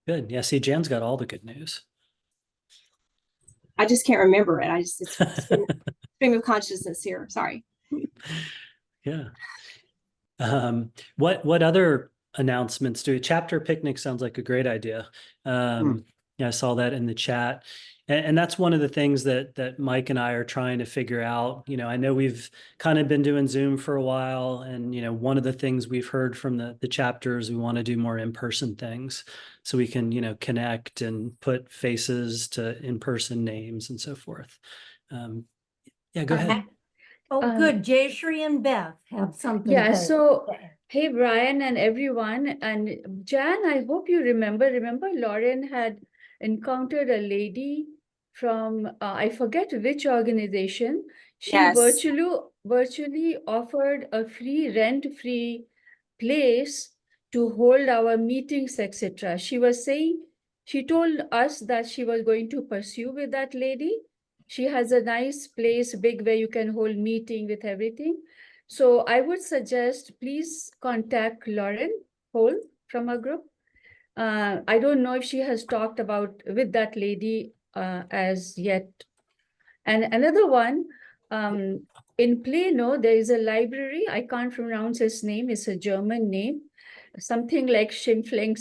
Good. Yeah, see, Jan's got all the good news. I just can't remember it. It's stream of consciousness here. Sorry. Yeah. What other announcements do? Chapter picnic sounds like a great idea. Yeah, I saw that in the chat. And that's one of the things that Mike and I are trying to figure out. You know, I know we've kind of been doing Zoom for a while, and you know, one of the things we've heard from the chapters, we want to do more in-person things so we can, you know, connect and put faces to in-person names and so forth. Yeah, go ahead. Oh, good. Jayshree and Beth have something. Yeah, to so say. hey, Brian and everyone, and Jan, I hope you remember Lauren had encountered a lady from, I forget which organization. She Yes. virtually offered a rent-free place to hold our meetings, etc. She was saying, she told us that she was going to pursue with that lady. She has a nice place, big, where you can hold meeting with everything. So I would suggest, please contact Lauren Hole from our group. I don't know if she has talked about with that lady as yet. And another one, in Plano, there is a library. I can't pronounce his name. It's a German name, something like Schimpfling,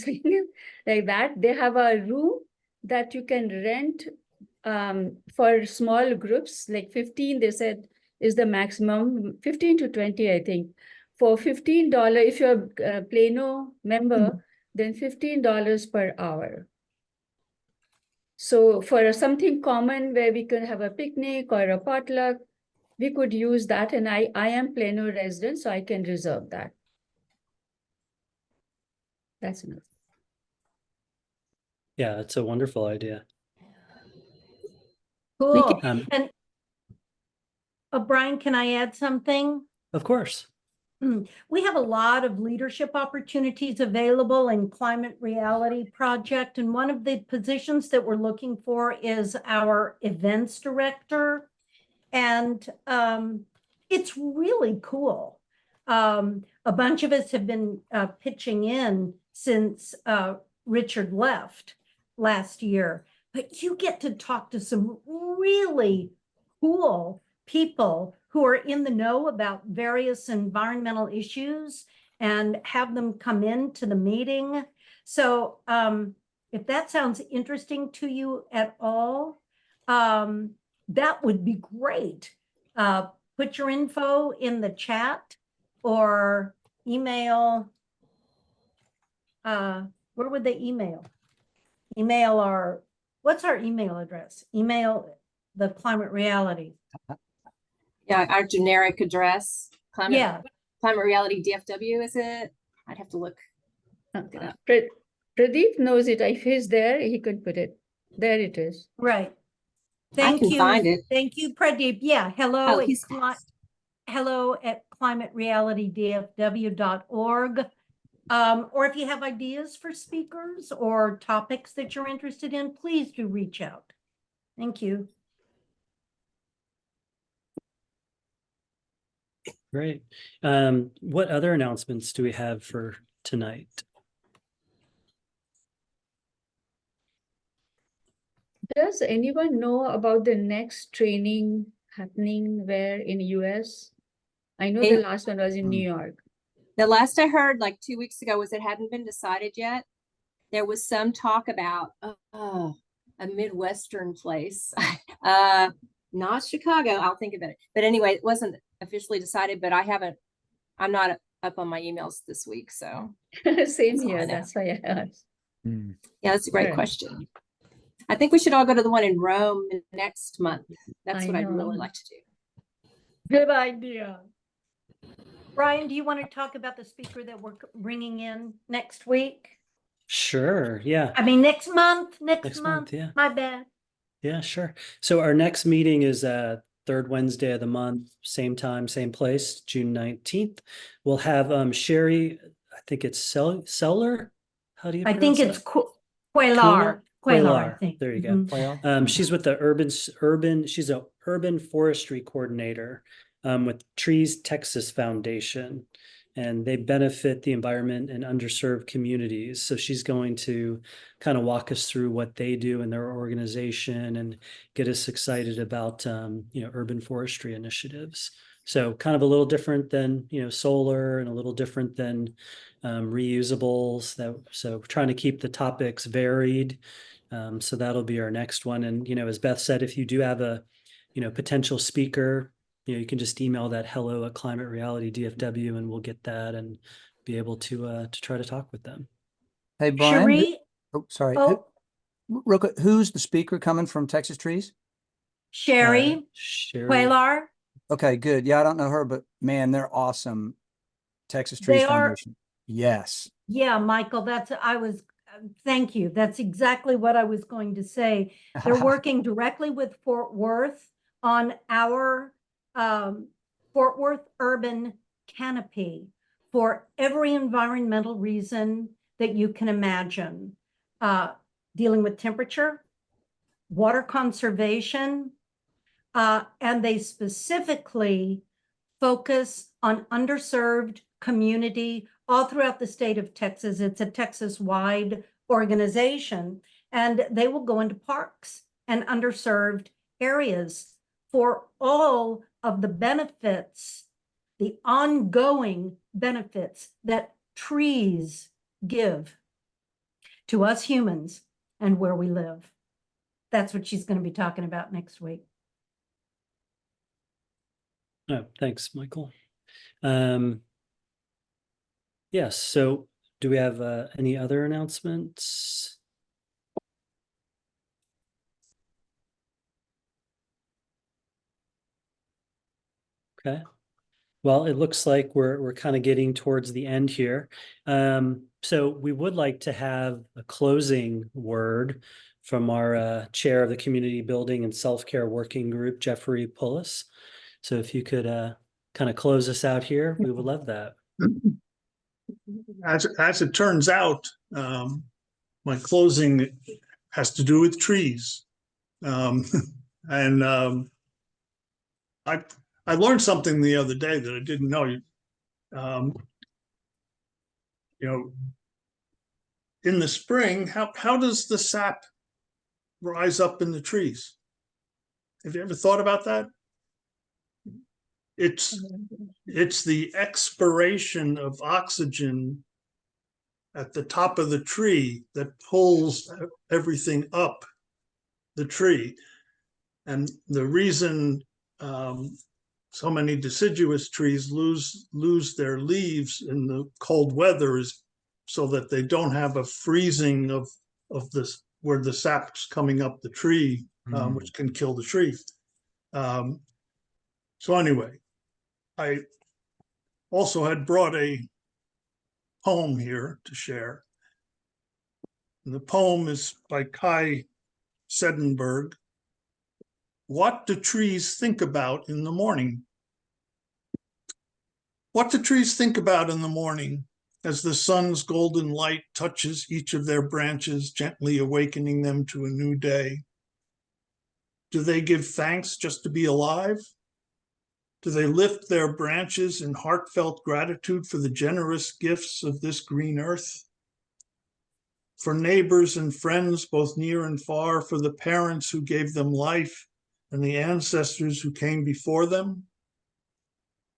like that. They have a room that you can rent for small groups, like 15, they said, is the maximum, 15 to 20, I think. For $15, if you're a Plano member, then $15 per hour. So for something common where we can have a picnic or a potluck, we could use that. And I am Plano resident, so I can reserve that. That's enough. Yeah, that's a wonderful idea. Cool. Um, And Brian, can I add something? Of course. We have a lot of leadership opportunities available in Climate Reality Project. And one of the positions that we're looking for is our events director. And it's really cool. A bunch of us have been pitching in since Richard left last year. But you get to talk to some really cool people who are in the know about various environmental issues and have them come into the meeting. So if that sounds interesting to you at all, that would be great. Put your info in the chat or email. Where would they email? email what's our email address? Email the Climate Reality. Yeah, our generic address, Yeah, Climate Reality DFW, is it? I'd have to look. Look it up. Pradeep knows it. If he's there, he could put it. There it is. right. I Thank can you. find it. Thank you, Pradeep. Yeah, hello. Oh, at he's hello at climaterealitydfw.org. Or if you have ideas for speakers or topics that you're interested in, please do reach out. Thank you. Great. What other announcements do we have for tonight? Does anyone know about the next training happening where in US? I know the last one was in New York. The last I heard like 2 weeks ago was it hadn't been decided yet. There was some talk about a Midwestern place. Not Chicago, I'll think about it. But anyway, it wasn't officially decided, but I'm not up on my emails this week. So Same all I here. know. That's why I asked. Hmm. Yeah, that's a great Right. question. I think we should all go to the one in Rome next month. That's I what I'd know. really like to do. Good idea. Brian, do you want to talk about the speaker that we're bringing in next week? Sure. Yeah. I mean, next month, Next next month, month. yeah. My bad. Yeah, sure. So our next meeting is third Wednesday of the month, same time, same place, June 19th. We'll have Sherry, I think it's Seller. How do you I think pronounce it's that? Quaylar. Quaylar, I Quaylar. think. There you go. Mhm. She's with the she's a urban forestry coordinator with Trees Texas Foundation, and they benefit the environment and underserved communities. So she's going to kind of walk us through what they do in their organization and get us excited about urban forestry initiatives. So kind of a little different than solar and a little different than reusables. So trying to keep the topics varied. So that'll be our next one. And as Beth said, if you do have a potential speaker, you can just email that hello@climaterealitydfw and we'll get that and be able to try to talk with them. Hey, Brian. Cherie, Oh, sorry. oh, Real quick, who's the speaker coming from Texas Trees? Sherry, Sherry. Quaylar. Okay, good. Yeah, I don't know her, but man, they're awesome. Texas Trees They are- Foundation. Yes. Yeah, Michael, thank you. That's exactly what I was going to say. They're working directly with Fort Worth on our Fort Worth urban canopy for every environmental reason that you can imagine. Dealing with temperature, water conservation, and they specifically focus on underserved community all throughout the state of Texas. It's a Texas-wide organization, and they will go into parks and underserved areas for all of the benefits, the ongoing benefits that trees give to us humans and where we live. That's what she's going to be talking about next week. Oh, thanks, Michael. Yes, so do we have any other announcements? Okay. Well, it looks like we're kind of getting towards the end here. So we would like to have a closing word from our chair of the Community Building and Self-Care Working Group, Jeffrey Pullis. So if you could kind of close us out here, we would love that. As it turns out, my closing has to do with trees. I learned something the other day that I didn't know. In the spring, how does the sap rise up in the trees? Have you ever thought about that? It's the expiration of oxygen at the top of the tree that pulls everything up the tree. And the reason so many deciduous trees lose their leaves in the cold weather is so that they don't have a freezing of where the sap's coming up the tree, which can kill the tree. So anyway, I also had brought a poem here to share. And the poem is by Kai Sedenberg. What do trees think about in the morning? What do trees think about in the morning as the sun's golden light touches each of their branches, gently awakening them to a new day? Do they give thanks just to be alive? Do they lift their branches in heartfelt gratitude for the generous gifts of this green earth? For neighbors and friends, both near and far, for the parents who gave them life and the ancestors who came before them?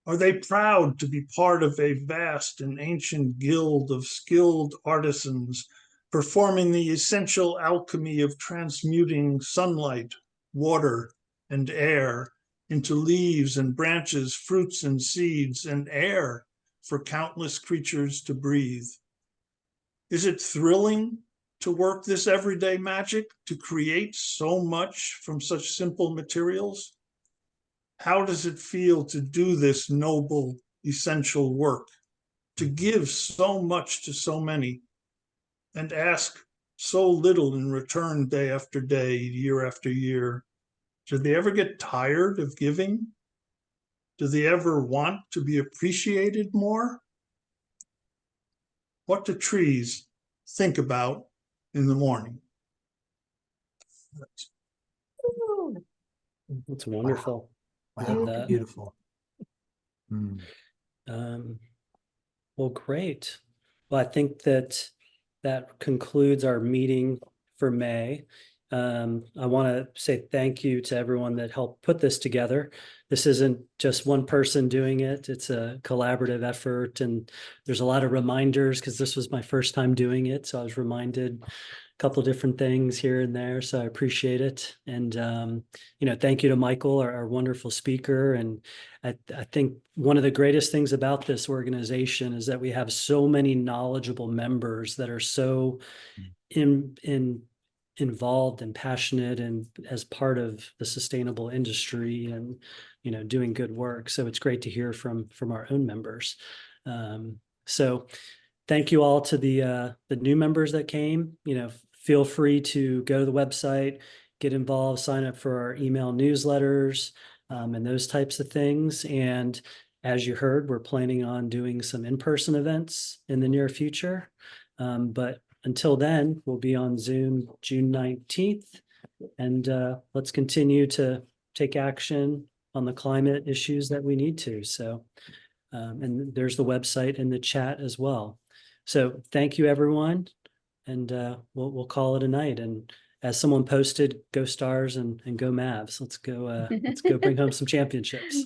Are they proud to be part of a vast and ancient guild of skilled artisans performing the essential alchemy of transmuting sunlight, water, and air into leaves and branches, fruits and seeds, and air for countless creatures to breathe? Is it thrilling to work this everyday magic, to create so much from such simple materials? How does it feel to do this noble, essential work, to give so much to so many, and ask so little in return day after day, year after year? Do they ever get tired of giving? Do they ever want to be appreciated more? What do trees think about in the morning? That's wonderful. Love Wow, that. beautiful. Well, great. Well, I think that concludes our meeting for May. I want to say thank you to everyone that helped put this together. This isn't just one person doing it. It's a collaborative effort, and there's a lot of reminders because this was my first time doing it. So I was reminded a couple of different things here and there. So I appreciate it. And, thank you to Michael, our wonderful speaker. And I think one of the greatest things about this organization is that we have so many knowledgeable members that are so involved and passionate and as part of the sustainable industry and, doing good work. So it's great to hear from our own members. So thank you all to the new members that came. Feel free to go to the website, get involved, sign up for our email newsletters, and those types of things. And as you heard, we're planning on doing some in-person events in the near future. But until then, we'll be on Zoom June 19th, and let's continue to take action on the climate issues that we need to. So, and there's the website in the chat as well. So thank you, everyone, and we'll call it a night. And as someone posted, go Stars and go Mavs. Let's go bring home some championships.